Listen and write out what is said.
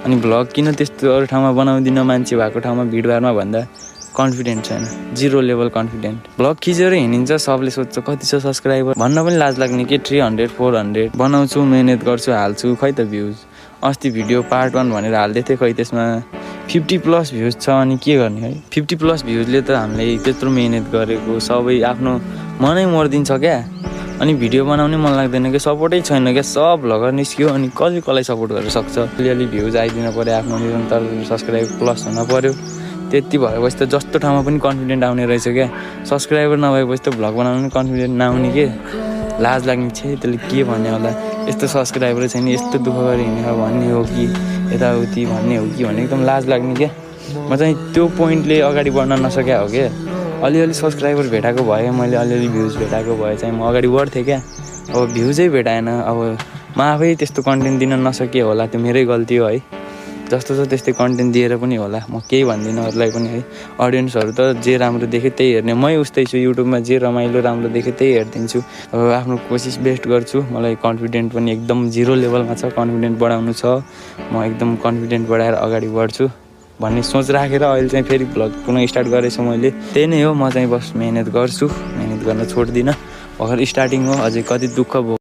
अनि भ्लग किन त्यस्तो अरू ठाउँमा बनाउँदिनँ मान्छे भएको ठाउँमा भिडभाडमा भन्दा कन्फिडेन्ट छैन, 0 लेभल कन्फिडेन्ट। भ्लग खिचेर हिँडिन्छ, सबले सोध्छ कति छ सब्सक्राइबर भन्न पनि लाज लाग्ने के 300 400 बनाउँछु, मेहनत गर्छु, हाल्छु, खै त भ्युज। अस्ति भिडियो पार्ट 1 भनेर हाल्दै थिएँ, खै त्यसमा 50+ भ्युज छ। अनि के गर्ने है, 50+ भ्युजले त हामीले त्यत्रो मेहनत गरेको सबै आफ्नो मनै मर्दिन्छ क्या। अनि भिडियो बनाउनै मन लाग्दैन क्या, सपोर्टै छैन क्या, सब भ्लगर निस्क्यो अनि कसलाई सपोर्ट गर्न सक्छ। अलिअलि भ्युज आइदिन पऱ्यो, आफ्नो निरन्तर सब्सक्राइब प्लस हुन पऱ्यो। त्यति भएपछि त जस्तो ठाउँमा पनि कन्फिडेन्ट आउने रहेछ क्या। सब्सक्राइबर नभएपछि त भ्लग बनाउनु पनि कन्फिडेन्ट नआउने के, लाज लाग्ने छे त्यसले के भन्ने होला, यस्तो सब्सक्राइबर छैन, यस्तो दुःख गरी हिँडेर भन्ने हो कि यताउति भन्ने हो कि भन्ने एकदम लाज लाग्ने क्या। म चाहिँ त्यो पोइन्टले अगाडि बढ्न नसक्या हो क्या। अलिअलि सब्सक्राइबर भेटाएको भए, मैले अलिअलि भ्युज भेटाएको भए चाहिँ म अगाडि बढ्थेँ क्या। अब भ्युजै भेटाएन, अब म आफै त्यस्तो कन्टेन्ट दिन नसके होला, त्यो मेरै गल्ती हो है। जस्तो छ त्यस्तै कन्टेन्ट दिएर पनि होला, म केही भन्दिनँ अरूलाई पनि है। अडियन्सहरू त जे राम्रो देख्यो त्यही हेर्ने, मै उस्तै छु। युट्युबमा जे रमाइलो राम्रो देख्यो त्यही हेरिदिन्छु। अब आफ्नो कोसिस बेस्ट गर्छु। मलाई कन्फिडेन्ट पनि एकदम 0 लेभलमा छ, कन्फिडेन्ट बढाउनु छ। म एकदम कन्फिडेन्ट बढाएर अगाडि बढ्छु भन्ने सोच राखेर अहिले चाहिँ फेरि भ्लग पुनः स्टार्ट गरेछु मैले। त्यही नै हो, म चाहिँ बस मेहनत गर्छु, मेहनत गर्न छोड्दिनँ। भर्खर स्टार्टिङ हो, अझै कति दुःख भयो।